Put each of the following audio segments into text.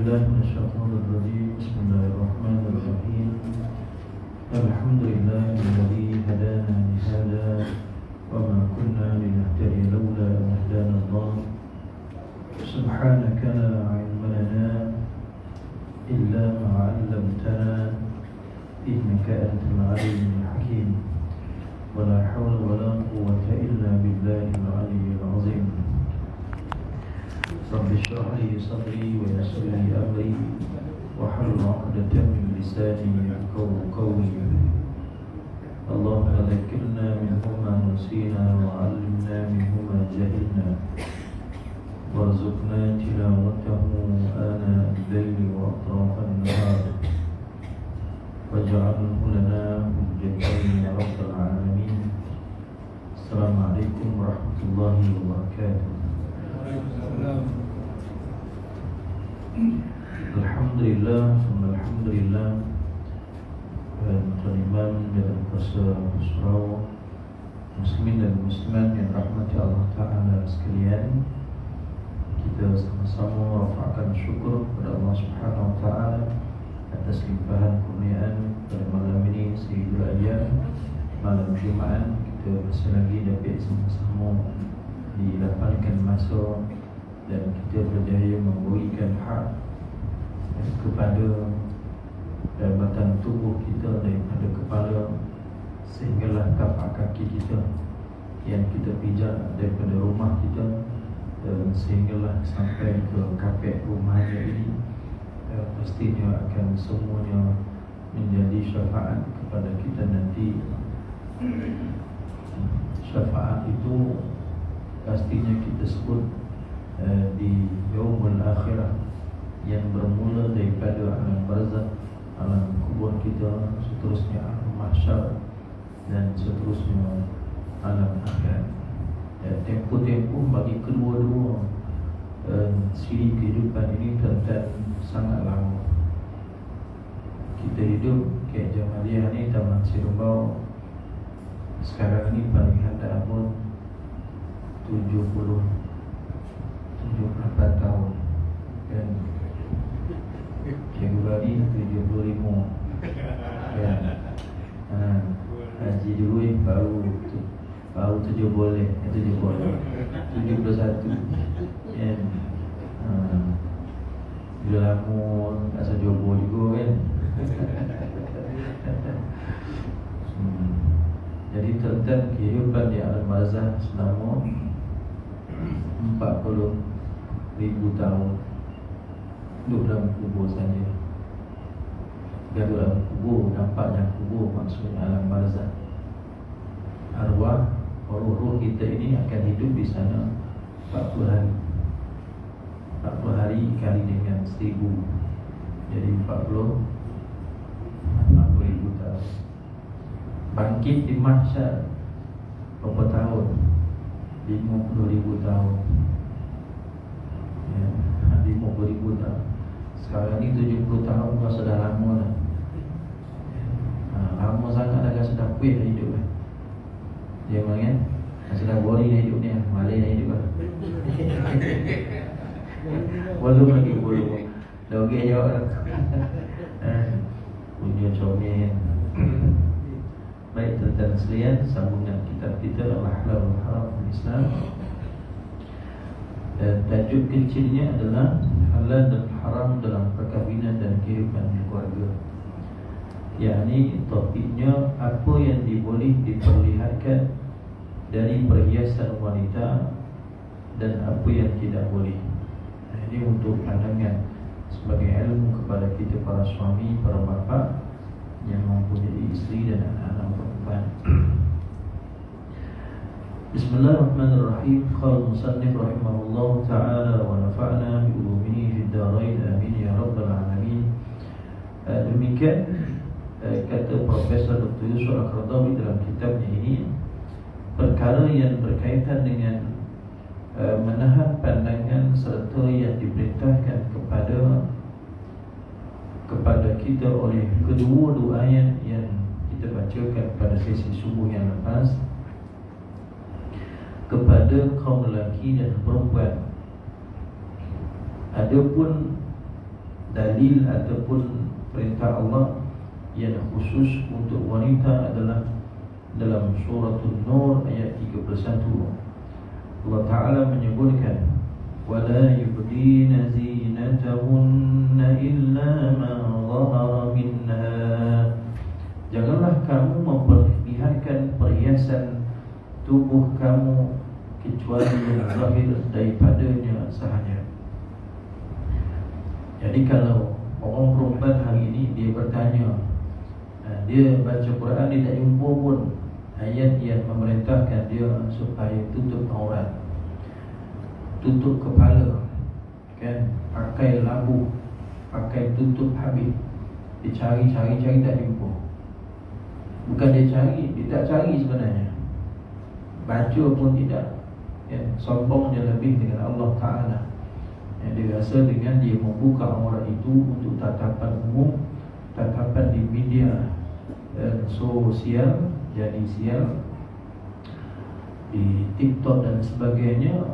بالله من الشيطان الرجيم. بسم الله الرحمن الرحيم. الحمد لله الذي هدانا لهذا وما كنا لنهتدي لولا أن هدانا الله. سبحانك لا علم لنا إلا ما علمتنا إنك أنت العليم الحكيم. ولا حول ولا قوة إلا بالله العلي العظيم. رب اشرح لي صدري ويسر لي أمري واحلل عقدة من لساني يفقهوا قولي. اللهم ذكرنا منه ما نسينا وعلمنا منه ما جهلنا وارزقنا تلاوته آناء الليل وأطراف النهار واجعله لنا حجتين يا رب العالمين. السلام عليكم ورحمة الله وبركاته. Alhamdulillah, alhamdulillah. Tuan-tuan dan puasa Surau muslimin dan muslimat yang rahmati Allah Ta'ala sekalian, kita sama-sama rafa'kan syukur kepada Allah Subhanahu Wa Ta'ala atas limpahan kurniaan pada malam ini, Sayyidul Ayyam, malam Jumaat. Kita masih lagi dapat sama-sama dilapangkan masa dan kita berjaya memberikan hak kepada batang tubuh kita daripada kepala sehinggalah tapak kaki kita yang kita pijak daripada rumah kita sehinggalah sampai ke kapet rumahnya ini. Pastinya akan semuanya menjadi syafaat kepada kita nanti. Syafaat itu pastinya kita sebut di yaumul akhirah yang bermula daripada alam barzakh, alam kubur kita, seterusnya alam mahsyar dan seterusnya alam akhirat. Tempoh-tempoh bagi kedua-dua siri kehidupan ini ternyata sangat lama. Kita hidup kayak Jamaliah ni, Taman Sirumbau sekarang ni paling hantar pun 78 tahun kan. Cikgu Bari 75 kan. Haji dulu baru 7 boleh 71 kan. Bila lama tak sejobo juga kan. Jadi tentang kehidupan di alam barzakh selama 40,000 tahun duduk dalam kubur saja. Duduk dalam kubur, nampak dalam kubur, maksudnya alam barzakh. Arwah, roh-roh kita ini akan hidup di sana 40 hari. 40 hari kali dengan 1000, jadi 40,000 tahun. Bangkit di mahsyar berapa tahun? 50,000 tahun ya, 50,000 tahun. Sekarang ni 70 tahun kau sudah lama dah. Lama sangat dah, kan sudah puih dah hidup kan. Dia kan sudah boring dah hidup ni, malai dah hidup kan. Belum lagi belum. Dah okey jawab dah. Punya comel. Baik tuan-tuan sekalian, sambungan kitab kita Al-Halal wal-Haram Islam. Dan tajuk kecilnya adalah halal dan haram dalam perkahwinan dan kehidupan keluarga. Yakni topiknya apa yang diboleh diperlihatkan dari perhiasan wanita dan apa yang tidak boleh. Ini untuk pandangan sebagai ilmu kepada kita para suami, para bapa yang mempunyai isteri dan anak-anak perempuan. Bismillahirrahmanirrahim. Qala musannif rahimahullah ta'ala wa nafa'na bi ulumihi fid darain amin ya rabbal alamin. Demikian kata Profesor Dr. Yusuf Al-Qaradawi dalam kitabnya ini, perkara yang berkaitan dengan menahan pandangan serta yang diperintahkan kepada kita oleh kedua-dua ayat yang kita bacakan pada sesi subuh yang lepas kepada kaum lelaki dan perempuan. Adapun dalil ataupun perintah Allah yang khusus untuk wanita adalah dalam suratul Nur ayat 31. Allah Ta'ala menyebutkan وَلَا يُبْدِينَ زِينَتَهُنَّ إِلَّا مَا ظَهَرَ مِنْهَا. Janganlah kamu memperlihatkan perhiasan tubuh kamu kecuali yang zahir daripadanya sahaja. Jadi kalau orang perempuan hari ini dia bertanya, dia baca Quran, dia tak jumpa pun ayat yang memerintahkan dia supaya tutup aurat, tutup kepala, kan, pakai labuh, pakai tutup habis. Dia cari tak jumpa. Bukan dia cari, dia tak cari sebenarnya. Baca pun tidak, ya, sombong dia lebih dengan Allah Ta'ala. Dia rasa dengan dia membuka aurat itu untuk tatapan umum, tatapan di media sosial, jadi sial, di TikTok dan sebagainya.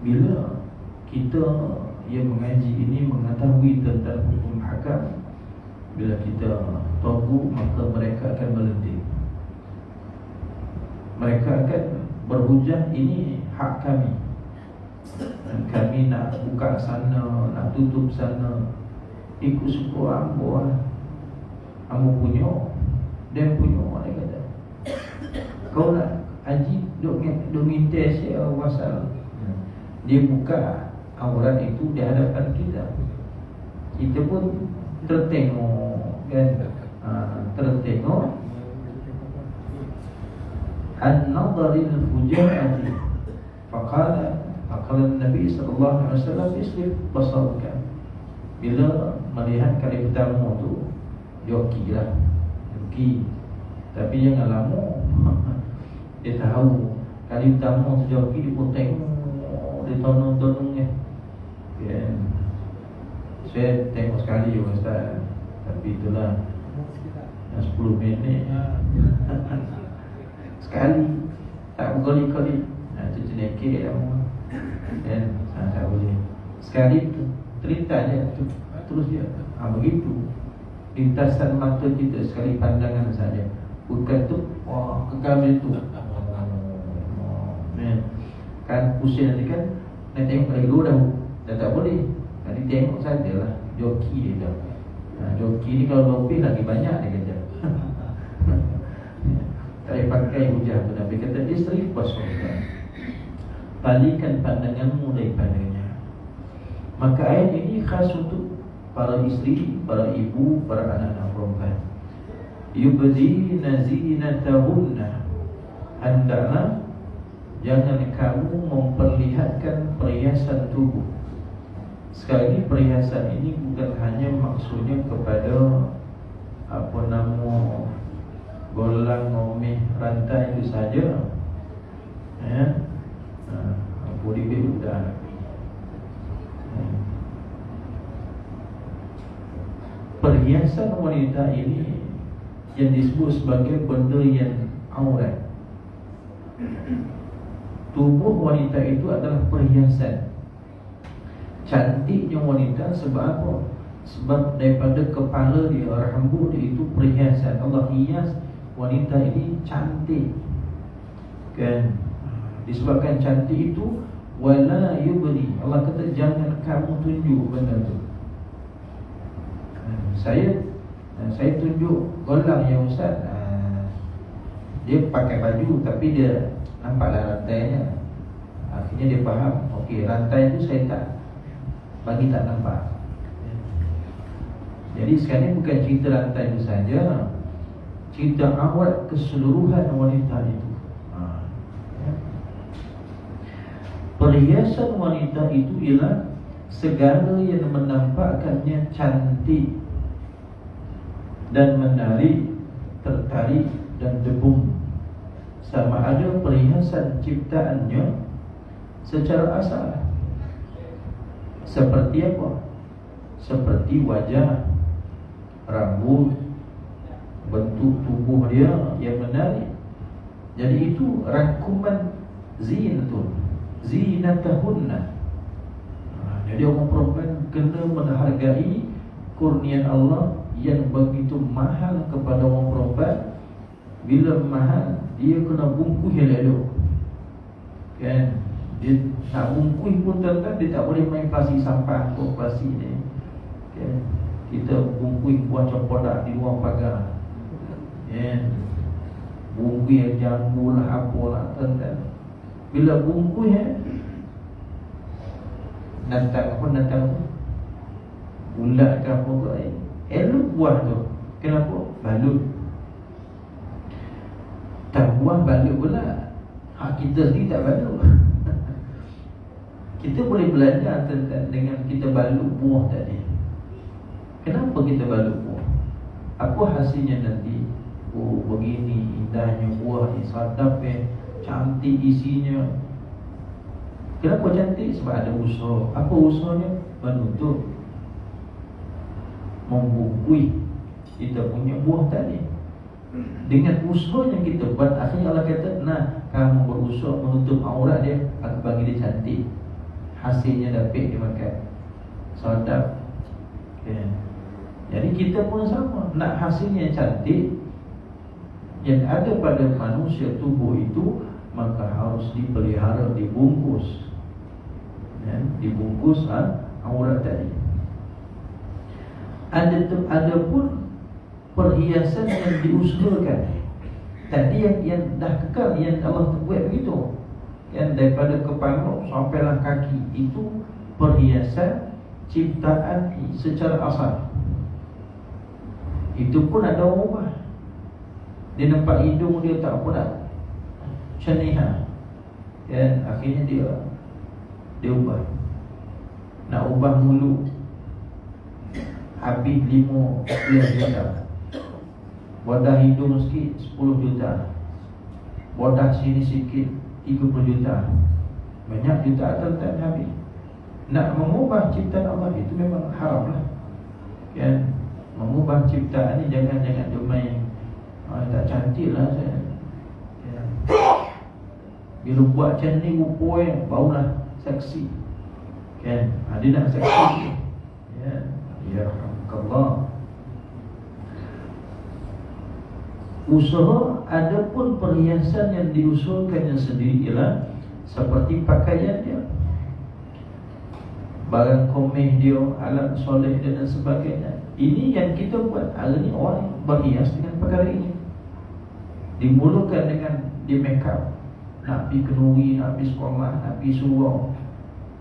Bila kita yang mengaji ini mengetahui tentang hukum hakam, bila kita tahu, maka mereka akan berhenti. Mereka akan berhujah, ini hak kami, dan kami nak buka sana, nak tutup sana, ikut suka ambo lah. Ambo punya, dia punya, dia kata. Kau nak haji, duk minta saya wasal. Dia buka aurat itu di hadapan kita. Kita pun tertengok, kan? Tertengok. An-nadharil fuja'ati faqala Nabi sallallahu alaihi wasallam islif basarka. Bila melihat kali pertama tu, joki lah, joki. Tapi jangan lama. Dia tahu kali pertama tu joki, dia pun tengok, dia tonong-tonongnya, kan? Saya tengok sekali juga Ustaz, tapi itulah 10 minit sekali, tak berkali-kali. Itu cenekik lah, kan? Tak boleh. Sekali tu terlintas je, terus dia begitu. Lintasan mata kita sekali pandangan saja, bukan tu, wah, kekal itu. Kan pusing nanti kan, nak tengok lagi dulu dah tak boleh. Nanti tengok sajalah, joki dia dah. Joki ni kalau lebih lagi banyak dia kata. Tak payah pakai hujah tu. Nabi kata istri basarka, palingkan pandanganmu daripadanya. Maka ayat ini khas untuk para isteri, para ibu, para anak-anak perempuan. Yubdina zinatahunna, hendaklah jangan kamu memperlihatkan perhiasan tubuh. Sekali lagi, perhiasan ini bukan hanya maksudnya kepada apa nama, golang, ngomeh, rantai itu saja, ya. Boleh sudah. Perhiasan wanita ini yang disebut sebagai benda yang aurat. Tubuh wanita itu adalah perhiasan. Cantiknya wanita sebab apa? Sebab daripada kepala dia, rambut dia itu perhiasan. Allah hias wanita ini cantik, kan? Disebabkan cantik itu, wala yubdi, Allah kata jangan kamu tunjuk benda tu. Saya tunjuk golang ya Ustaz. Dia pakai baju tapi dia nampaklah rantainya. Akhirnya dia faham, okey, rantai itu saya tak bagi tak nampak. Jadi sekarang bukan cerita rantai itu saja, cerita aurat keseluruhan wanita itu. Perhiasan wanita itu ialah segala yang menampakkannya cantik dan menarik, tertarik dan debum. Sama ada perhiasan ciptaannya secara asal, seperti apa? Seperti wajah, rambut, bentuk tubuh dia yang menarik. Jadi itu rangkuman zinatun, zinatahunna. Jadi orang perempuan kena menghargai kurnian Allah yang begitu mahal kepada orang perempuan. Bila mahal, dia kena bungkus elok, kan? Dia tak bungkus pun tuan-tuan, dia tak boleh main plastik sampah ke plastik ni, kan? Kita bungkus buah cempedak di luar pagar, kan? Bungkus yang jambu lah, apalah, tuan-tuan. Bila bungkus datang ulat ke apa tu, elok buah tu. Kenapa? Balut. Tak buah balut pula. Hak kita sendiri tak balut. Kita boleh belajar tentang dengan kita balut buah tadi. Kenapa kita balut buah? Apa hasilnya nanti? Oh, begini indahnya buah ni, sadap cantik isinya. Kenapa cantik? Sebab ada usaha. Apa usahanya? Menutup, membungkus kita punya buah tadi. Dengan usaha yang kita buat, akhirnya Allah kata, nah, kamu berusaha menutup aurat dia, aku bagi dia cantik. Hasilnya dapat dia makan, sadap, okay. Jadi kita pun sama, nak hasilnya cantik yang ada pada manusia tubuh itu, maka harus dipelihara, dibungkus, ya, dibungkus aurat tadi. Ada pun perhiasan yang diusulkan tadi yang dah kekal, yang Allah buat begitu, yang daripada kepala sampailah kaki, itu perhiasan ciptaan secara asal. Itu pun ada ubah. Dia nampak hidung dia tak apa nak ceniha, kan? Akhirnya dia ubah. Nak ubah mulut, habis 15 juta. Wadah hidung sikit 10 juta. Wadah sini sikit 30 juta. Banyak juta tuan-tuan habis. Nak mengubah ciptaan Allah itu memang haram lah, kan? Mengubah ciptaan ni jangan domain tak cantik lah saya, ya. Bila buat macam ni rupa barulah seksi, kan? Dia nak seksi, ya. Ya rahmatullah. Usaha, ada pun perhiasan yang diusulkan yang sendiri ialah seperti pakaian dia, barang komeh dia, alat soleh dia dan sebagainya. Ini yang kita buat. Hari ni orang berhias dengan perkara ini. Dimulakan dengan di make up, nak pergi kenduri, nak pergi sekolah, nak pergi surau.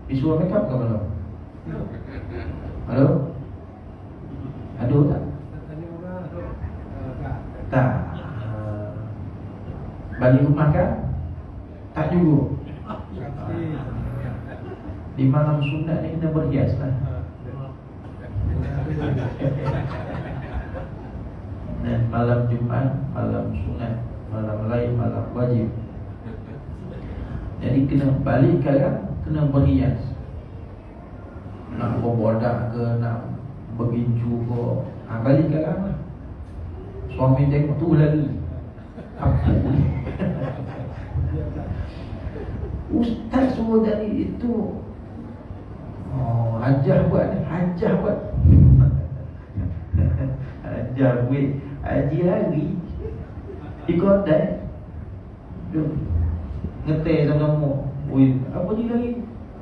Pergi surau make up ke belum? Halo? Ada tak? Tak. Balik rumah kan? Tak juga. Di malam sunat ni kita berhias lah. Dan malam Jumaat, malam sunat, malam lain, malam wajib. Jadi kena balik sekarang, kena berhias. Nak berbodak ke, nak bergincu ke, balik sekarang lah. Suami tengok tu lagi, apa ni? Ustaz suruh tadi itu, oh, hajah buat, hajah buat. Hajah buat, haji lagi di kota, ngetek sama-sama. Ui, apa ni lagi?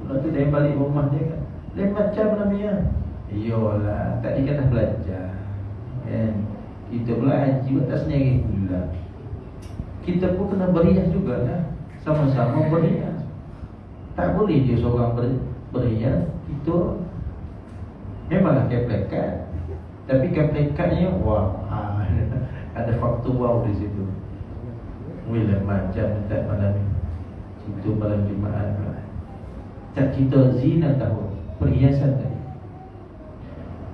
Nanti dia balik rumah dia kan, lain macam namanya. Iyalah, tadi kan dah belajar, kan? Kita pula haji atas sendiri pula. Kita pun kena berhias juga lah, sama-sama berhias. Tak boleh dia seorang berhias. Itu memanglah keplekat, tapi keplekatnya wah, ada faktor wow di situ. Mula macam tak malam itu malam Jumaat. Tak kita zina tahu perhiasan tadi.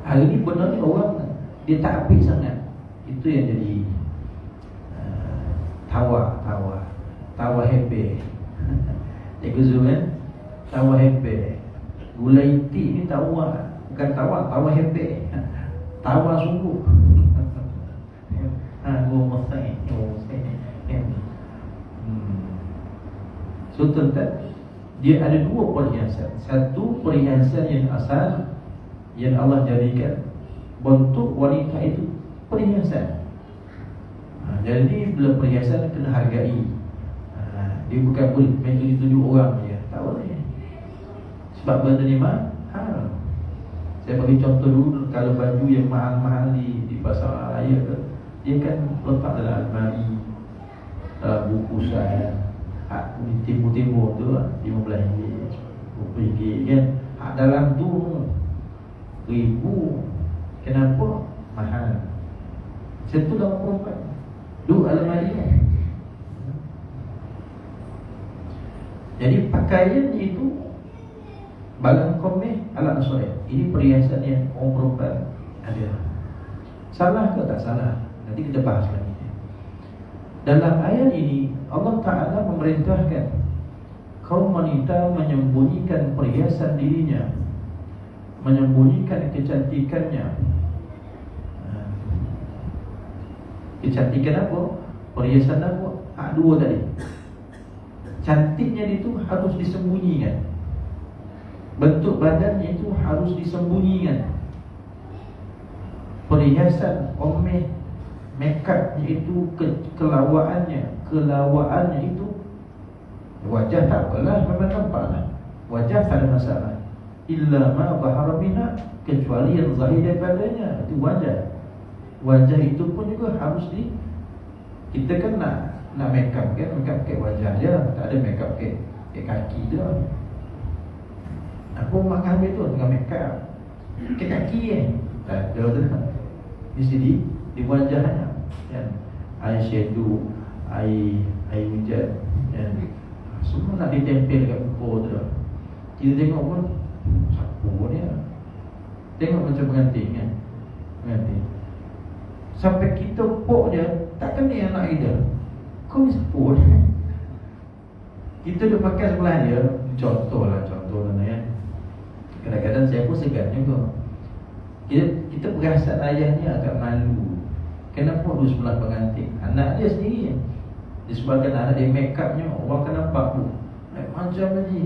Hari ni benarnya orang dia tak habis sangat. Itu yang jadi tawa hebe. Jaga Zul kan? Tawa hebe. Gula itik ni tawa, bukan tawa hebe. Tawa sungguh. Gua masai. So tuan-tuan, dia ada dua perhiasan. Satu perhiasan yang asal, yang Allah jadikan bentuk wanita itu perhiasan. Jadi bila perhiasan kena hargai. Dia bukan boleh main tunjuk orang je, tak boleh. Sebab benda ni mahal. Saya bagi contoh dulu, kalau baju yang mahal-mahal di pasar raya tu, dia kan letak dalam almari, dalam buku saya. Di timur-timur tu RM15, RM20 kan. Dalam tu ribu. Kenapa? Mahal. Satu dalam perempuan duduk almari kan. Jadi pakaian itu balang komeh ala asore. Ini perhiasan yang orang perempuan ada. Salah ke tak salah? Nanti kita bahas lagi. Dalam ayat ini Allah Ta'ala memerintahkan kaum wanita menyembunyikan perhiasan dirinya, menyembunyikan kecantikannya. Kecantikan apa? Perhiasan apa? Dua tadi. Cantiknya itu harus disembunyikan. Bentuk badannya itu harus disembunyikan. Perhiasan, omeh, make-upnya itu, kelawaannya itu. Wajah tak apalah, memang nampaklah. Wajah tak ada masalah. Illa ma bahara minha, kecuali yang zahir daripadanya, itu wajah. Wajah itu pun juga harus kita kan nak make up kan, make up ke wajah je, tak ada make up ke kaki je. Aku makan ambil tu dengan make up ke kaki tak ada tu. Di sini di wajahnya kan, eyeshadow, eye hujan kan, semua nak ditempel kat muka tu. Kita tengok pun siapa dia, tengok macam pengantin kan, pengantin sampai kita pok dia tak kena anak kita. Kau ni siapa dia? Kita duduk pakai sebelah dia. Contoh lah ya. Kadang-kadang saya pun segan juga. Kita perasan ayah ni agak malu. Kenapa duduk sebelah pengantin? Anak dia sendiri. Disebabkan anak dia make upnya, orang akan nampak tu macam Haji.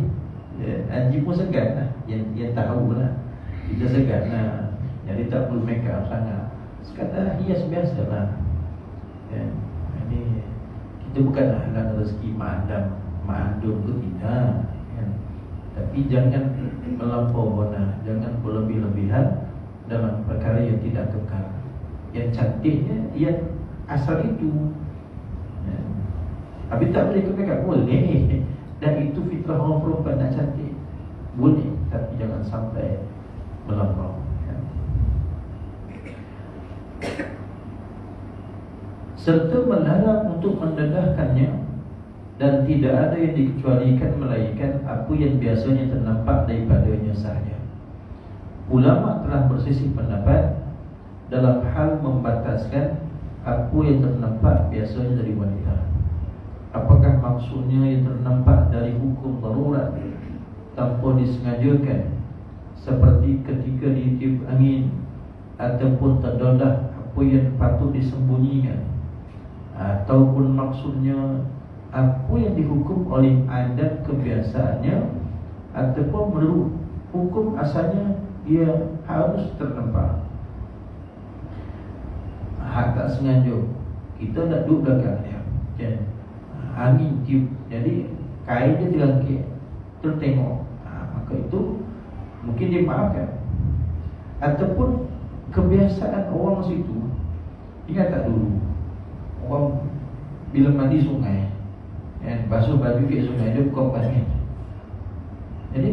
Haji pun segan lah. Yang tahu lah. Kita segan lah. Jadi tak perlu make up sangat. Sekadar hias biasa lah. Ini kita bukan halang rezeki ma'andum ke tidak kan? Tapi jangan melampau guna, jangan berlebih-lebihan dalam perkara yang tidak kekal. Yang cantiknya yang asal itu Habis tak boleh kekal, boleh. Dan itu fitrah orang perempuan nak cantik, boleh. Tapi jangan sampai melampau. Serta melarang untuk mendedahkannya, dan tidak ada yang dikecualikan melainkan apa yang biasanya ternampak daripadanya sahaja. Ulama telah berselisih pendapat dalam hal membataskan apa yang ternampak biasanya dari wanita. Apakah maksudnya yang ternampak dari hukum darurat tanpa disengajakan, seperti ketika ditiup angin, ataupun terdedah apa yang patut disembunyikan, ataupun maksudnya apa yang dihukum oleh adat kebiasaannya, ataupun menurut hukum asalnya ia harus ternampak. Tak sengaja kita nak duduk belakang dia kan, angin tiup, jadi kain dia terangkit, tertengok, maka itu mungkin dimaafkan. Ataupun kebiasaan orang situ, ingat tak dulu orang bila mandi sungai kan, basuh baju kat sungai, dia buka angin. Jadi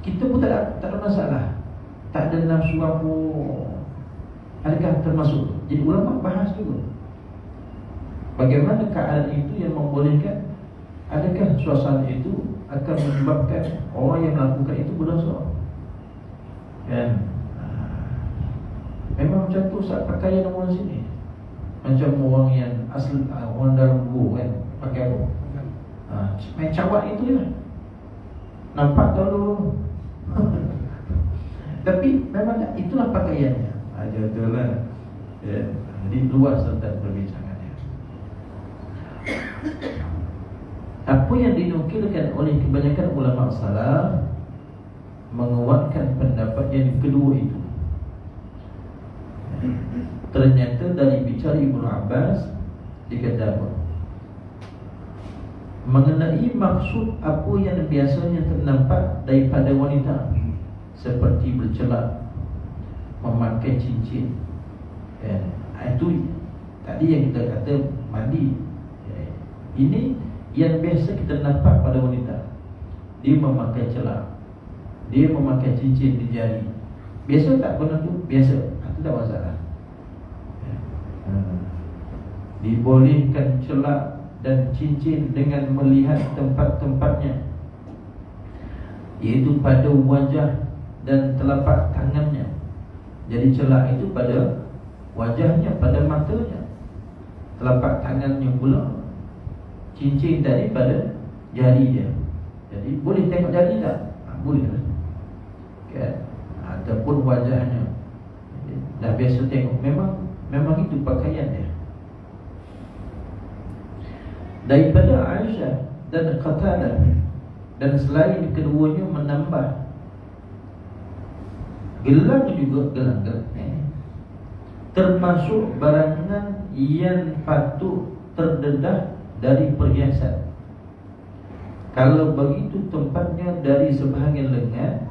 kita pun tak ada masalah, tak ada nafsu apa. Adakah termasuk? Jadi ulama bahas juga bagaimana keadaan itu yang membolehkan. Adakah suasana itu akan menyebabkan orang yang melakukan itu berdosa kan? Memang macam tu saat pakaian orang sini, macam orang yang asli, orang dalam gua kan, pakai apa? Main cawat itu je, nampak dulu. Tapi memang itulah pakaiannya. Itulah ya. Jadi luas tentang perbincangannya. Apa yang dinukilkan oleh kebanyakan ulama salaf menguatkan pendapat yang kedua itu. Ternyata dari bicara Ibnu Abbas dikata mengenai maksud apa yang biasanya ternampak daripada wanita, seperti bercelak, memakai cincin, itu tadi yang kita kata mandi. Ini yang biasa kita nampak pada wanita. Dia memakai celak, dia memakai cincin di jari. Biasa tak pernah tu? Biasa, itu tak masalah. Dibolehkan celak dan cincin dengan melihat tempat-tempatnya, iaitu pada wajah dan telapak tangannya. Jadi celak itu pada wajahnya, pada matanya. Telapak tangannya pula, cincin tadi pada jari dia. Jadi boleh tengok jari tak? Boleh lah, kan? Ataupun wajahnya. Dah biasa tengok. Memang itu pakaian dia. Daripada Aisyah dan Qatadah, dan selain keduanya menambah, gelang juga gelang termasuk barangan yang patut terdedah dari perhiasan. Kalau begitu tempatnya dari sebahagian lengan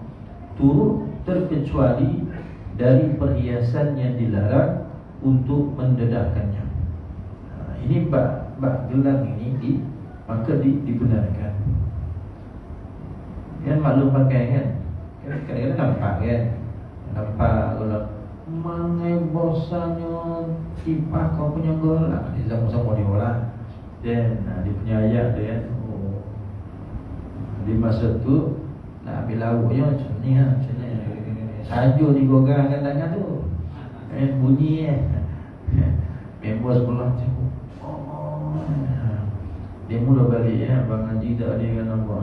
turut terkecuali dari perhiasan yang dilarang untuk mendedahkannya. Ini bab gelang ini maka dibenarkan. Yang maklum pakai kan, kadang-kadang nampak kan, nampak kalau mangai bosannya tipah kau punya gelang di sama-sama dia orang. Dan dia punya ayat dia kan, di masa tu nak ambil lauknya macam ni lah, macam ni saja digogangkan tangan tu, bunyi member sebelah tu. Dia mula balik Abang Haji tak ada kan, nampak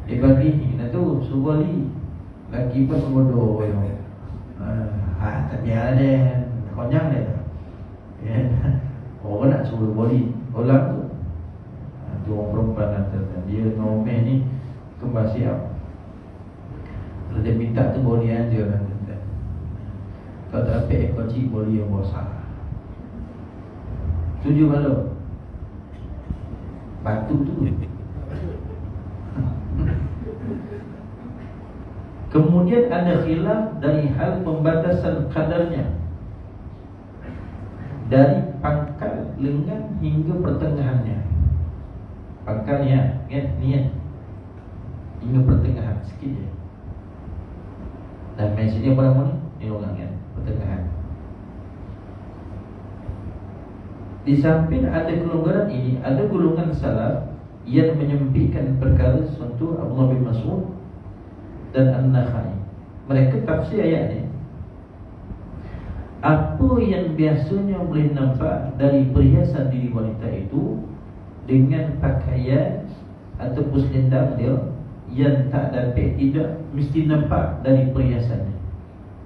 dia bagi kita tu suruh balik. Lagi pun bodoh tak biar dia konyang dia. Orang nak suruh balik orang tu, tu orang perempuan kata dia ngomel ni kembar siap. Kalau dia minta tu boleh aja kan. Kalau tak dapat ekor cik boleh yang bosan. Setuju malu? Batu tu. Kemudian ada khilaf dari hal pembatasan kadarnya, dari pangkal lengan hingga pertengahannya. Pangkalnya niat hingga pertengahan sikit je. Dan mesejnya apa nama ni? Ni orang kan, pertengahan. Di samping ada kelonggaran ini, ada golongan salaf yang menyempitkan perkara contoh Abdullah bin Mas'ud dan An-Nakhai. Mereka tafsir ayat ni, apa yang biasanya boleh nampak dari perhiasan diri wanita itu dengan pakaian ataupun selendang dia yang tak dapat, tidak mesti nampak dari perhiasannya,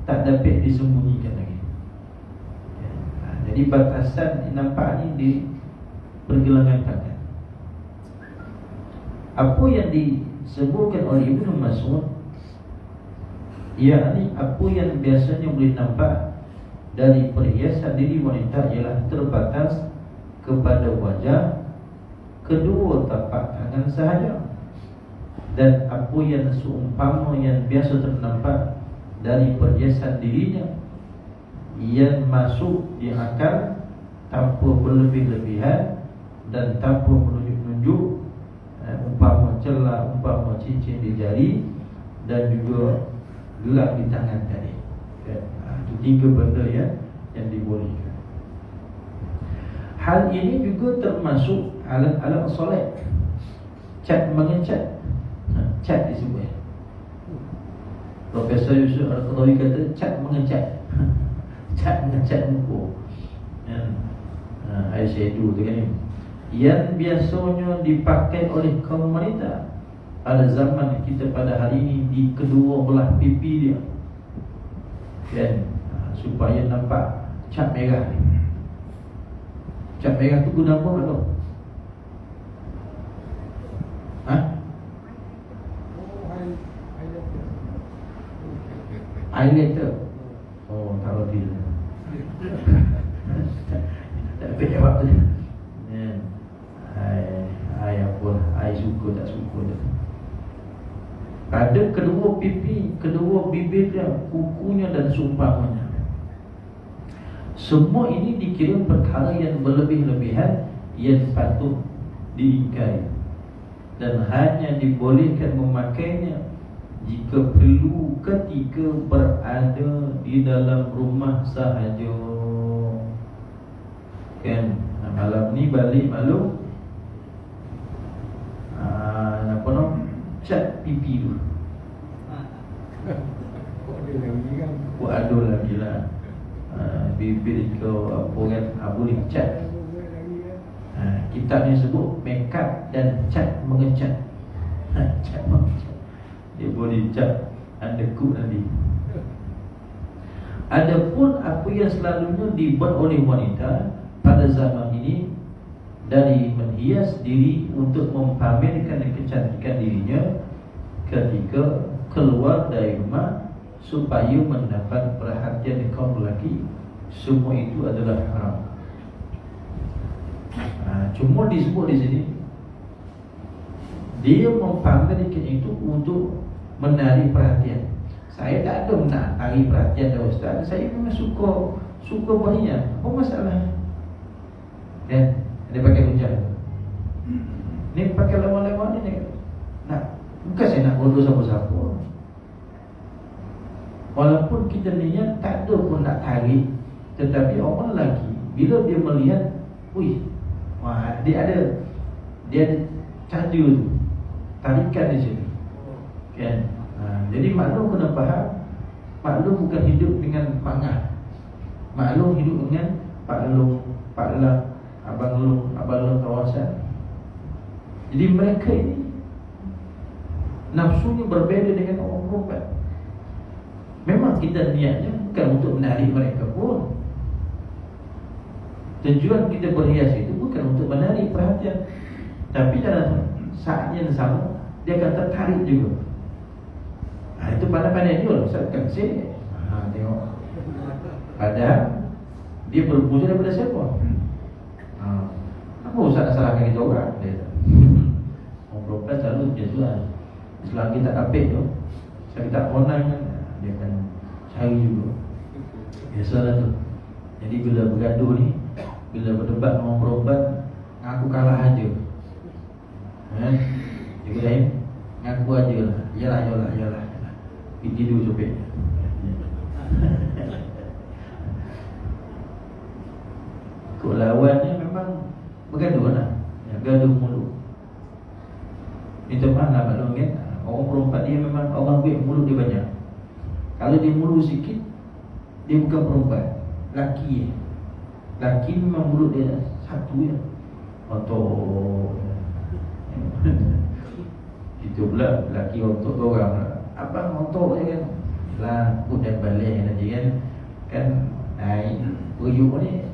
tak dapat disembunyikan lagi. Jadi batasan nampak ni di pergelangan tangan. Apa yang disebutkan oleh Ibnu Mas'ud, yakni apa yang biasanya boleh nampak dari perhiasan diri wanita ialah terbatas kepada wajah, kedua tapak tangan sahaja. Dan apa yang seumpama yang biasa ternampak dari perhiasan dirinya yang masuk di akal tanpa berlebih-lebihan dan tanpa menunjuk-nunjuk, umpama celak, umpama cincin di jari dan juga gelang di tangan tadi. Itu tiga benda yang dibolehkan. Hal ini juga termasuk alat-alat solat. Cat mengecat, cat disebut. Profesor Yusuf Al-Qadhawi kata cat mengecat. Cat mengecat muka, eyeshadow tu kan, yang biasanya dipakai oleh kaum wanita pada zaman kita pada hari ini di kedua belah pipi dia, kan, supaya nampak cat merah. Cat merah tu guna apa tak? Highlighter. Oh, taruh dia. apik jawab tu. Ai apa, ai suka tak suka je. Pada kedua pipi, kedua bibir dia, kukunya dan seumpamanya. Semua ini dikira perkara yang berlebih-lebihan yang patut diingkari, dan hanya dibolehkan memakainya jika perlu ketika berada di dalam rumah sahaja. Kan malam ni balik maklum apa nama cat pipi tu. Buat adul lagi lah. Bibir kau apa kan, boleh cat. Kitab ni sebut makeup dan cat mengecat. Cat mengecat. Dia boleh cat undercoat nanti. Adapun apa yang selalunya dibuat oleh wanita pada zaman ini, dari menghias diri untuk mempamerkan kecantikan dirinya ketika keluar dari rumah supaya mendapat perhatian kaum lelaki, semua itu adalah haram. Cuma disebut di sini dia mempamerkan itu untuk menarik perhatian. Saya tak ada nak tarik perhatian dah ustaz. Saya memang suka buatnya. Apa masalah? Kan? Dia pakai hujah. Ni pakai lama-lama ni nak, bukan saya nak bodoh siapa-siapa. Walaupun kita niat tak ada pun nak tarik, tetapi orang lelaki bila dia melihat, wah, dia ada cara tu, tarikan di sini. Kan? Jadi maklum kena faham, maklum bukan hidup dengan mangah. Maklum hidup dengan Pak Lang, Abang Long kawasan. Jadi mereka ini nafsunya berbeza dengan orang perempuan. Memang kita niatnya bukan untuk menarik mereka pun. Tujuan kita berhias itu bukan untuk menarik perhatian, tapi dalam saat yang sama dia akan tertarik juga. Itu pandai-pandai dia lah. Ustaz kan sini. Tengok. Padahal dia berbusa daripada siapa? Apa Ustaz nak salahkan kita orang? Orang perempuan selalu dia jual. Selagi tak apik tu, selagi tak konang kan, dia akan cari juga. Biasalah tu. Jadi bila bergaduh ni, bila berdebat dengan orang perempuan, ngaku kalah aja. Dia lain, ngaku aja lah. Yalah. Pergi tidur sobek. Kau lawannya memang bergaduh lah. Gaduh mulut. Minta maaf lah maklum kan. Orang perempuan dia memang orang baik, mulut dia banyak. Kalau dia mulut sikit, dia bukan perempuan, laki. Laki memang mulut dia satu je. Otot. Itu pula laki otot orang lah. Abang otot je kan. Lakut dan balik nanti kan. Kan naik peruyuk ni.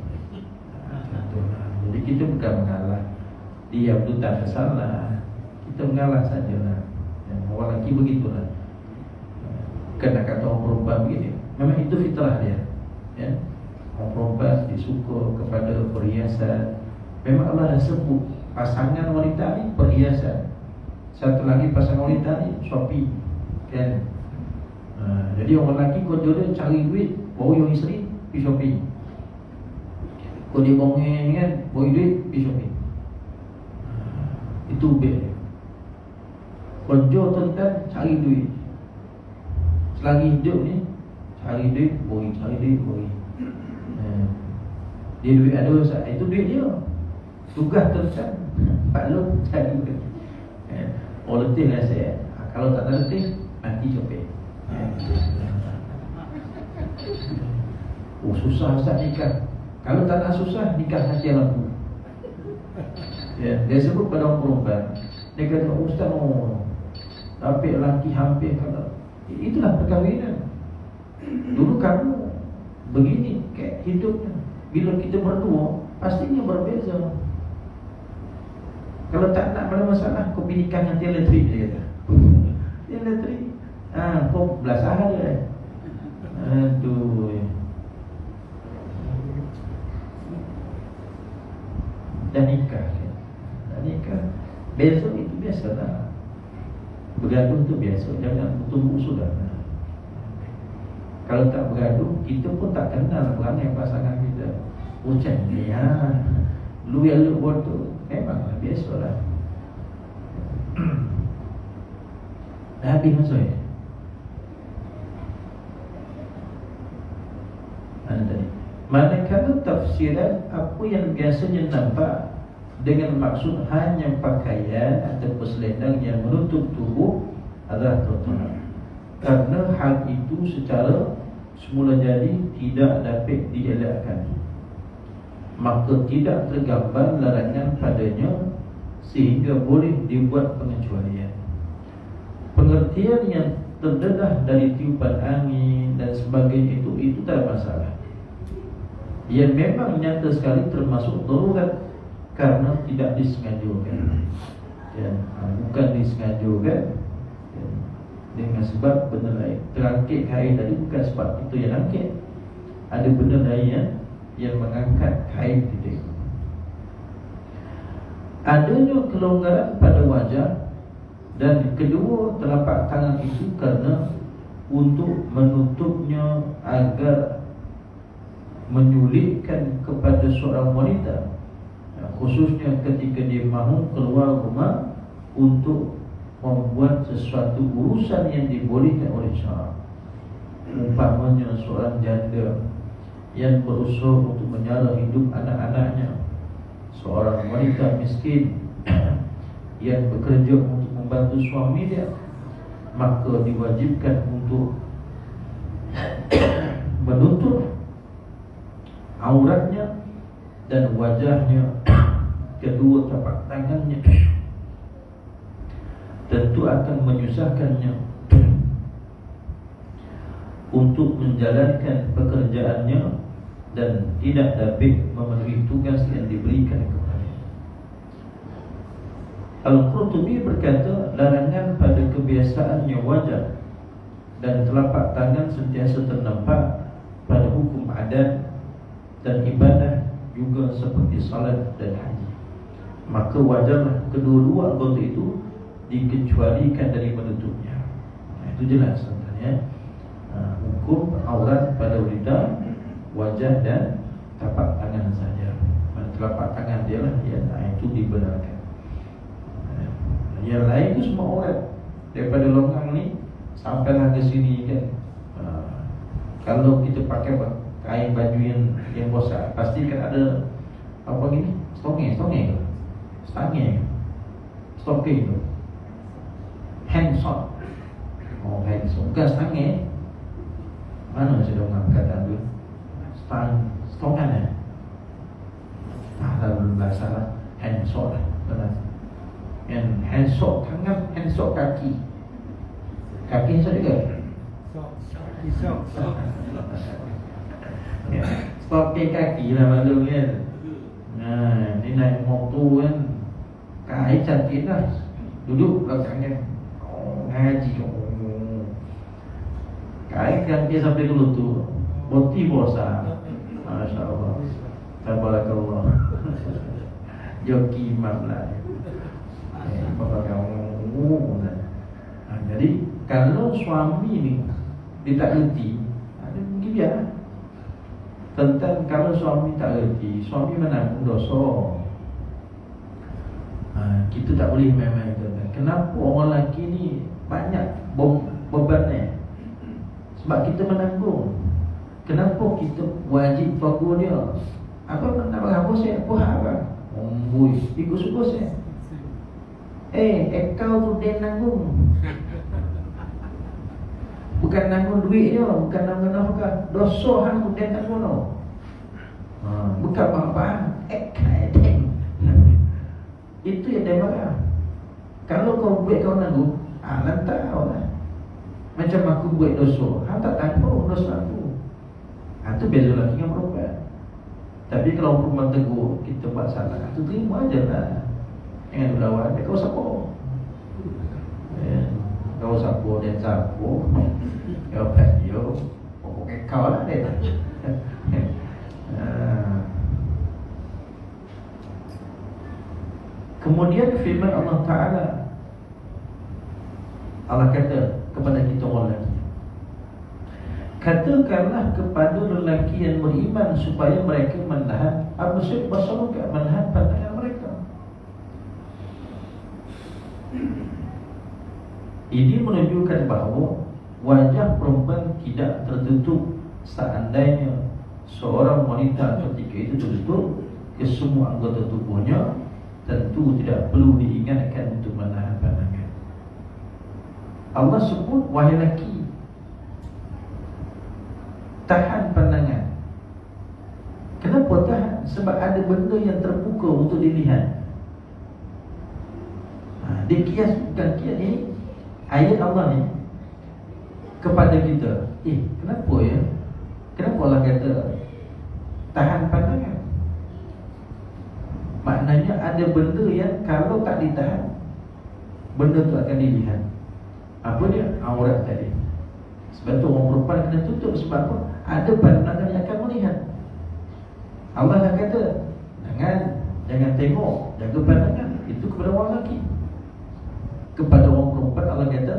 Jadi kita bukan mengalah. Dia tu tak salah. Kita mengalah sajalah. Orang lelaki begitulah. Bukan nak kata orang perempuan begini. Memang itu fitrah dia. Ya. Orang perempuan disuka kepada perhiasan. Memang Allah dah sebut pasangan wanita ni perhiasan. Satu lagi pasangan wanita ni shopping. Kan? Jadi orang lelaki kau jodoh cari duit, bawa yang isteri pergi shopping. Kau dia bongeng kan, bawa duit pergi shopping. Itu bed. Kerja tuan-tuan cari duit. Selagi hidup ni cari duit, boi. Dia duit ada Ustaz, itu duit dia. Tugas tuan-tuan Pak Long cari duit. Orang letih lah saya. Kalau tak letih, mati copet. Susah Ustaz nikah. Kalau tak nak susah, nikah hati lampu. Dia sebut pada orang perempuan. Dia kata, Ustaz tapi lelaki hampir kata, itulah perkahwinan. Dulu kamu begini kayak hidupnya. Bila kita berdua, pastinya berbeza. Kalau tak nak pada masalah, kau pergi nikah nanti elektrik, dia kata. Elektrik. Kau belasah dia. Aduh. dah nikah kan? Dah nikah, besok itu biasalah. Bergaduh tu biasa, jangan tunggu sudah. Kalau tak bergaduh, kita pun tak kenal perangai pasangan kita. Macam ni lu yang lu buat tu memanglah biasalah. Dah habis maksudnya. Tadi manakala tafsiran apa yang biasanya nampak dengan maksud hanya pakaian atau selendang yang menutup tubuh adalah tertolak, karena hal itu secara semula jadi tidak dapat dielakkan, maka tidak tergambar larangan padanya sehingga boleh dibuat pengecualian. Pengertian yang terdedah dari tiupan angin dan sebagainya itu tak ada masalah. Yang memang nyata sekali termasuk darurat karena tidak disengajakan. Bukan disengajakan dengan sebab benda lain. Terangkit kain tadi bukan sebab itu yang angkit. Ada benda lain yang mengangkat kain tadi. Adanya kelonggaran pada wajah dan kedua telapak tangan itu karena untuk menutupnya agar menyulitkan kepada seorang wanita, khususnya ketika dia mahu keluar rumah untuk membuat sesuatu urusan yang dibolehkan oleh syarak. Umpamanya seorang janda yang berusaha untuk menyara hidup anak-anaknya, seorang wanita miskin yang bekerja untuk membantu suami dia, maka diwajibkan untuk menutup auratnya dan wajahnya, kedua tapak tangannya. Tentu akan menyusahkannya untuk menjalankan pekerjaannya dan tidak dapat memenuhi tugas yang diberikan kepadanya. Al-Qurtubi berkata, larangan pada kebiasaannya wajah dan telapak tangan sentiasa ternampak pada hukum adat dan ibadah juga seperti salat dan haji. Maka wajarlah kedua-dua anggota itu dikecualikan dari menutupnya. Itu jelas sebenarnya. Hukum aurat pada wanita wajah dan tapak tangan saja. Telapak tangan dia lah itu dibenarkan. Yang lain itu semua aurat. Daripada longgang ni sampailah ke sini kan. Kalau kita pakai kain baju yang bosak, pasti kan ada apa gini? Stongeng ke? Stocking tu. Handshot. Handshot. Bukan stangeng. Mana saya dah kata tu? Stongan lalu bahasa lah. Handshot lah. Benar. Yang handshot tangan, handshot kaki. Kaki handshot juga. Stocking kaki lah malu kan. Ni naik motor kan, kain cantik lah, duduk belakangnya. Ngaji kain kan dia sampai ke lutut, boti bosan. Masya Allah, tabarakallah. Joki imam lah. Jadi kalau suami ni dia tak reti, mungkin biar. Tentang kalau suami tak reti, suami menanggung dosa. Kita tak boleh main-main tentang kenapa orang lelaki ni banyak beban ni. Sebab kita menanggung. Kenapa kita wajib fakur dia? Apa nak berapa saya? Apa apa? Boy, ikut suka saya. Kau tu dia nanggung. Bukan nanggung duit je, bukan nanggung nafkah. Dosa hang tu dia tak sono. Bukan apa-apa. Itu yang dia marah. Kalau kau buat kau nanggung, lantar kau lah. Macam aku buat dosa, hang tak tanggung dosa aku. Itu beza lelaki dengan perempuan. Tapi kalau perempuan tegur, kita buat salah, itu terima je lah. Jangan berlawan, kau siapa? Kau siapa dan siapa? Kau dia, pokoknya kau lah dia. Kemudian firman Allah Ta'ala, Allah kata kepada kita orang lelaki, katakanlah kepada lelaki yang beriman supaya mereka menahan absar basaruka, menahan pandangan mereka. Ini menunjukkan bahawa wajah perempuan tidak tertutup. Seandainya seorang wanita ketika itu tertutup ke semua anggota tubuhnya, tentu tidak perlu diingatkan untuk menahan pandangan. Allah sebut, wahai lelaki, tahan pandangan. Kenapa tahan? Sebab ada benda yang terbuka untuk dilihat. Dia kias, bukan kias ni, ayat Allah ni kepada kita. Kenapa ya? Kenapa Allah kata tahan pandangan? Maknanya ada benda yang kalau tak ditahan, benda tu akan dilihat. Apa dia? Aurat tadi. Sebab tu orang perempuan kena tutup. Sebab apa? Ada pandangan yang akan melihat. Allah dah kata Jangan tengok, jaga pandangan. Itu kepada orang lelaki. Kepada orang perempuan Allah kata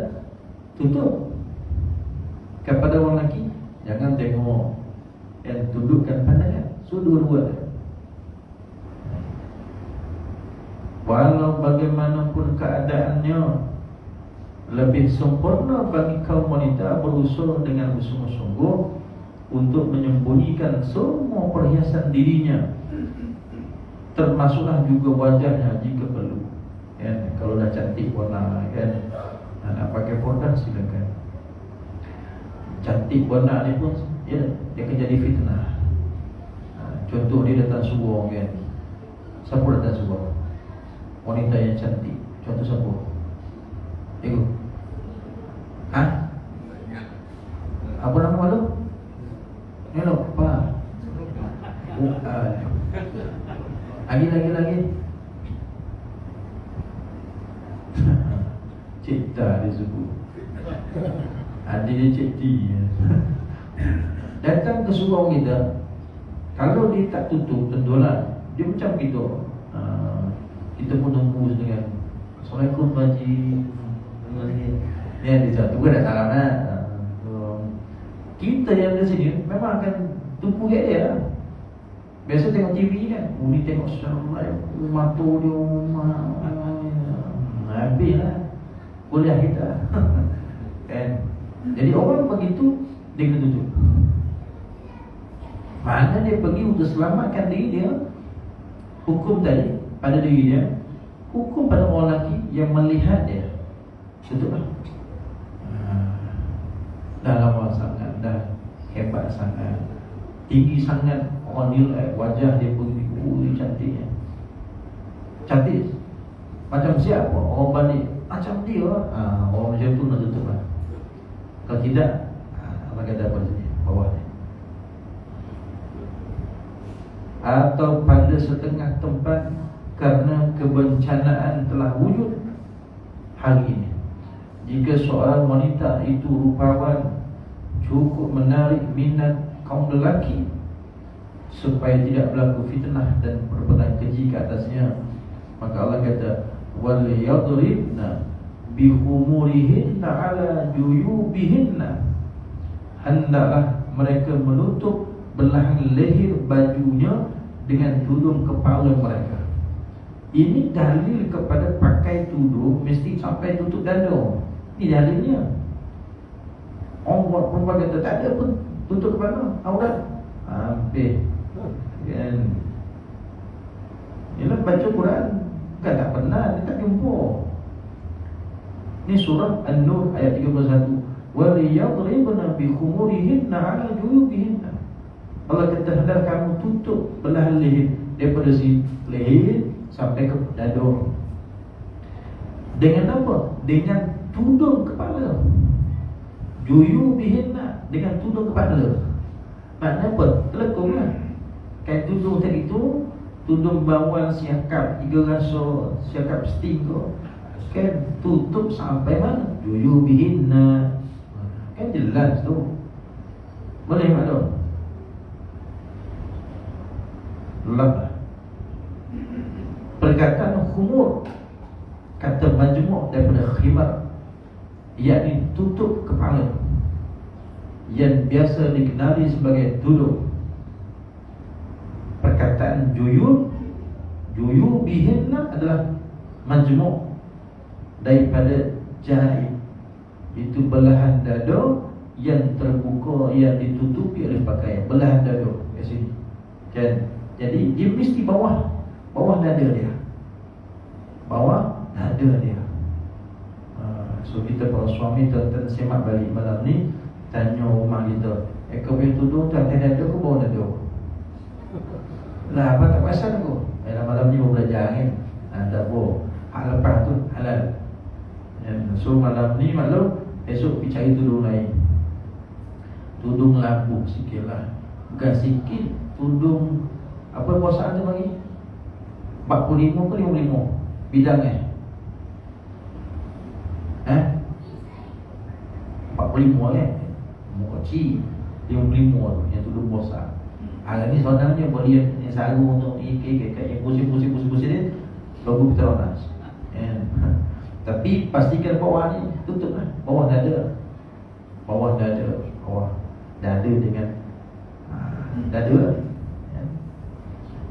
tutup. Kepada orang lelaki jangan tengok, dan tundukkan pandangan. So dua-dua. Walau bagaimanapun keadaannya, lebih sempurna bagi kaum wanita berusaha dengan bersungguh-sungguh untuk menyembunyikan semua perhiasan dirinya, termasuklah juga wajahnya jika perlu. Kalau dah cantik warna nak pakai produk silakan. Cantik warna ni pun dia akan jadi fitnah. Contoh dia datang subuh siapa datang subuh? Wanita yang cantik. Contoh siapa? Ikut. Apa nama lu? Hello, Pak. Lagi. Cipta dia sebut. Ada dia cipti. Datang ke surau kita, kalau dia tak tutup tentulah dia macam kita. Kita pun tunggu dengan Assalamualaikum Haji. Dia satu kan dah salam dah. Kita yang di sini memang akan tumpu kat dia. Biasa tengok TV kan, dia tengok secara mata dia habislah kuliah kita. Kan? Jadi orang begitu dia kena tutup. Mana dia pergi untuk selamatkan diri dia, hukum tadi pada diri dia, hukum pada orang lelaki yang melihat dia. Tutuplah. Dah lama sangat, dah hebat sangat, tinggi sangat, orang nilai wajah dia begitu cantiknya. Cantik macam siapa? Orang balik macam dia lah. Orang macam tu nak tutup lah. Kalau tidak, apa kata apa sini bawah ni. Atau pada setengah tempat karena kebencanaan telah wujud hari ini. Jika seorang wanita itu rupawan, cukup menarik minat kaum lelaki supaya tidak berlaku fitnah dan perbuatan keji ke atasnya, maka Allah kata wal yadribna bihumurihinna ala juyubihinna, hendaklah mereka menutup belahan leher bajunya dengan tudung kepala mereka. Ini dalil kepada pakai tudung mesti sampai tutup dada. Ini dalilnya. Orang buat perempuan kata tak ada pun tutup kepala, aurat. Hampir kan. Ialah baca Quran bukan tak pernah, dia tak jumpa. Ini surah An-Nur ayat 31. Wa liyadribna bi khumurihinna 'ala juyubihinna. Allah kata hendak kamu tutup belahan leher, daripada si leher sampai ke dada. Dengan apa? Dengan tudung kepala. Juyubihinna, dengan tudung kepala. Maknanya apa? Telekung lah. Kain tudung tadi tu, tudung bawah siakap 3 rasa, siakap sting tu, kan tutup sampai mana? Juyubihinna. Kan jelas tu. Boleh tak tu? Lap. Perkataan khumur, kata majmuk daripada khimar, yakni tutup kepala, yang biasa dikenali sebagai tudung. Perkataan juyubihinna adalah majmuk daripada jaib, itu belahan dada yang terbuka, yang ditutupi oleh pakaian. Belahan dada kat sini kan. Jadi dia mesti bawah dada dia, bawah dada dia. So kita para suami tuan-tuan semak balik malam ni, tanya rumah kita, kau punya tudung tu atas dada ke bawah dada? Lah, apa tak perasan aku? Dalam malam ni baru belajar kan. Tak apa, hak lepas tu halal. So malam ni maklum, esok pergi cari tudung lain. Tudung labuh sikit lah. Bukan sikit, tudung apa puasaan tu bagi? 45 ke 55 bidang 45 muka kecil 55 tu yang tudung puasa. Hari ni sebenarnya boleh yang sarung untuk ikat yang pusing ni baru petronas. Tapi pastikan bawah ni tutup lah, bawah dada dengan dada.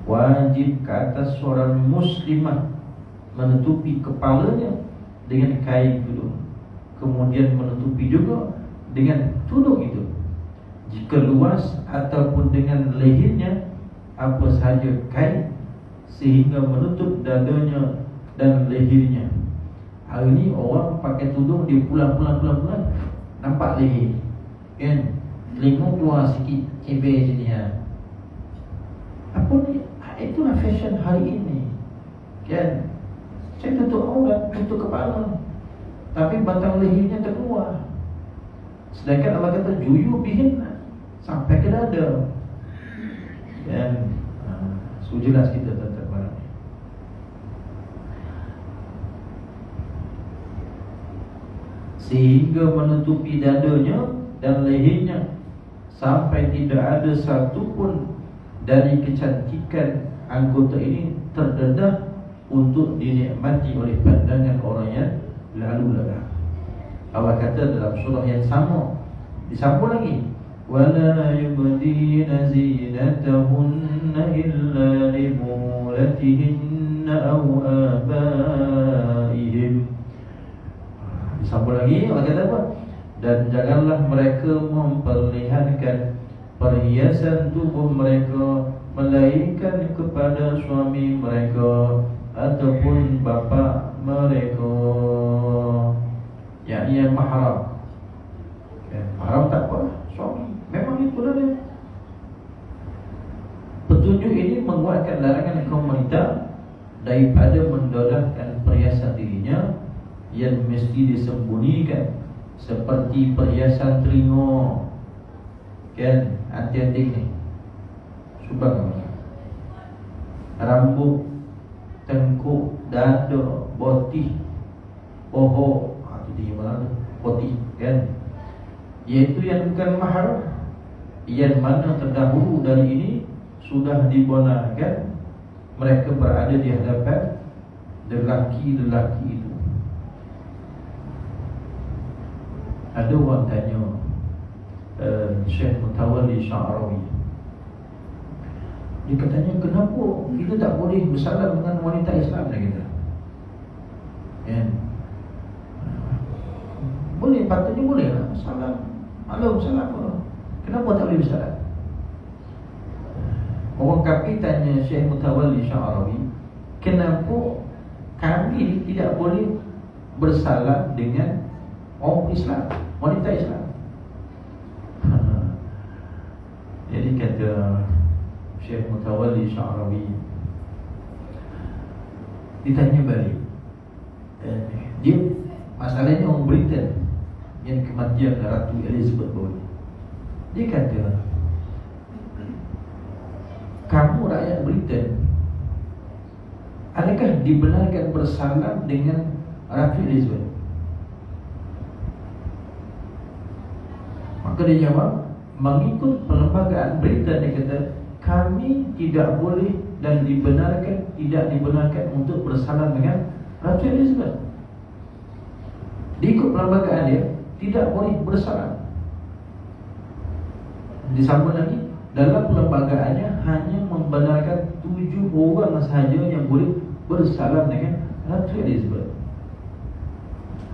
Wajib ke atas seorang muslimah menutupi kepalanya dengan kain tudung, kemudian menutupi juga dengan tudung itu. Jika luas ataupun dengan lehernya, apa sahaja kain sehingga menutup dadanya dan lehernya. Hari ni orang pakai tudung, dia pulang nampak leher kan, telinga keluar sikit, cebel sini apa ni. Itulah fashion hari ini kan. Saya tutup aurat, tutup kepala, tapi batang lehernya terkeluar. Sedangkan Allah kata juyubihin sampai ke dada. Dan so jelas kita tetap malam ni. Sehingga menutupi dadanya dan lehernya, sampai tidak ada satu pun dari kecantikan anggota ini terdedah untuk dinikmati oleh pandangan orang yang lalu lalang. Allah kata dalam surah yang sama, disambung lagi, wala yubdina zinatahunna illa libulatihinna aw abaihim. Disambung lagi, Allah kata apa? Dan janganlah mereka memperlihatkan perhiasan tubuh mereka melainkan kepada suami mereka ataupun bapa mereka, yakni yang mahram. Mahram tak apa, suami. Memang itulah dia. Petunjuk ini menguatkan larangan kaum wanita daripada mendodahkan perhiasan dirinya yang mesti disembunyikan, seperti perhiasan telinga kan, anting-anting ni subang, rambut, tengkuk, dada, botih, pohok, itu dia mana tu, botih kan, iaitu yang bukan mahram, yang mana terdahulu dari ini sudah dibenarkan mereka berada di hadapan lelaki-lelaki itu. Ada orang tanya Syekh Mutawalli Sya'rawi, dia katanya, kenapa kita tak boleh bersalam dengan wanita Islam? Dia kata boleh, patutnya boleh lah salam, halo, salam, kenapa tak boleh bersalam? Orang kafir tanya Syekh Mutawalli Sya'rawi, kenapa kami tidak boleh bersalam dengan orang Islam, wanita Islam? Jadi kata Syekh Mutawalli Sya'rawi, ditanya balik, dia masalahnya orang Britain yang kematian Ratu Elizabeth baru, dia kata, kamu rakyat Britain, adakah dibenarkan bersalam dengan Ratu Elizabeth? Maka dia jawab, mengikut perlembagaan Britain, dia kata, kami tidak boleh dan tidak dibenarkan untuk bersalam dengan Ratu Elizabeth. Diikut perlembagaan dia, tidak boleh bersalam. Disambung lagi, dalam perlembagaannya hanya membenarkan 7 orang sahaja yang boleh bersalam dengan Ratu Elizabeth.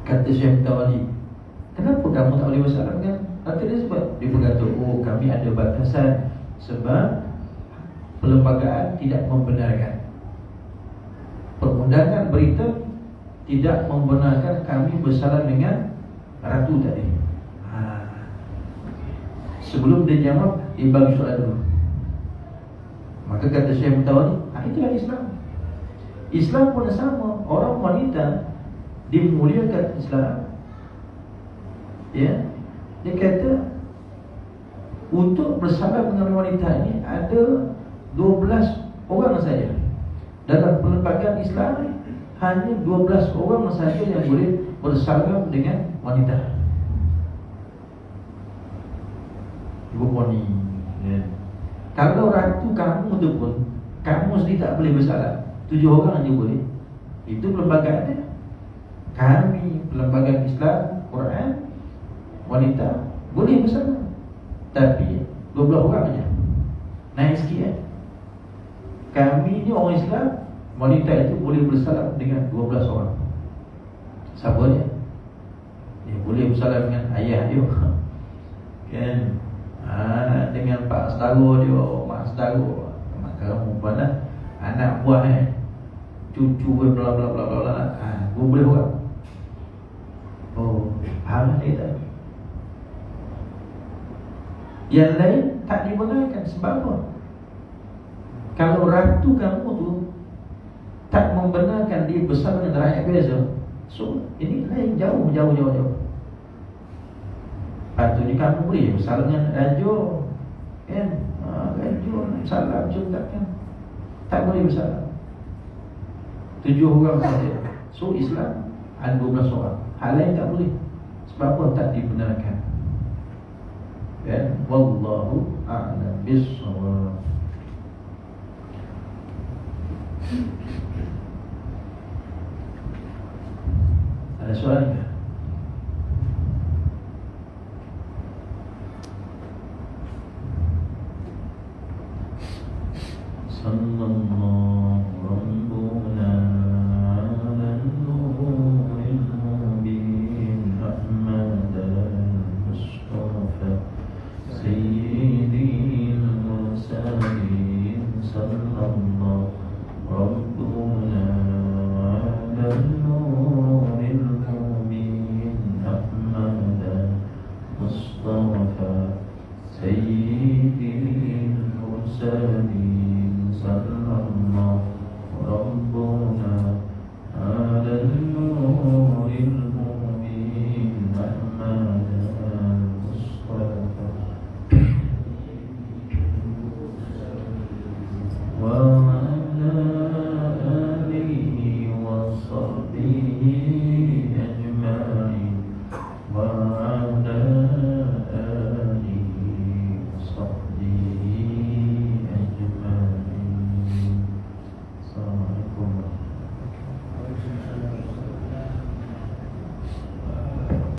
Kata Syekh Tawali, kenapa kamu tak boleh bersalam dengan Ratu Elizabeth? Dia berkata, oh kami ada batasan sebab perlembagaan tidak membenarkan. Perundangan berita tidak membenarkan kami bersalam dengan Ratu tadi. Sebelum dia jawab, dia bagi soalan dulu. Maka kata Syekh Mutawali, itulah Islam. Islam pun sama. Orang wanita dimuliakan Islam. Ya, dia kata untuk bersalam dengan wanita ini ada 12 orang saja. Dalam perlembagaan Islam hanya 12 orang saja yang boleh bersalam dengan wanita. Ibu Poni, ya. Kalau ratu kamu tu pun, kamu sendiri tak boleh bersalam. 7 orang aja boleh. Itu perlembagaan dia. Kami perlembagaan Islam, Quran, wanita boleh bersalam, tapi 12 orang aja. Naik sikit. Kami ni orang Islam, wanita itu boleh bersalam dengan 12 orang. Siapa dia? Dia boleh bersalam dengan ayah dia, kan? Dengan pak saudara dia, mak saudara, maka mana anak buah cucu bla bla bla bla, boleh orang. Oh, faham dia tak? Yang lain tak dibenarkan. Sebab apa? Kalau ratu kamu tu tak membenarkan dia bersama dengan rakyat biasa, so ini lain, jauh. Patutnya kamu boleh bersama dengan raja, kan? Raja salam juga kan? Tak boleh bersama 7 orang saja. So Islam ada 12 orang. Hal lain tak boleh. Sebab apa? Tak dibenarkan. Dan wallahu a'lam bissawab. Ada soalan ke? Sallallahu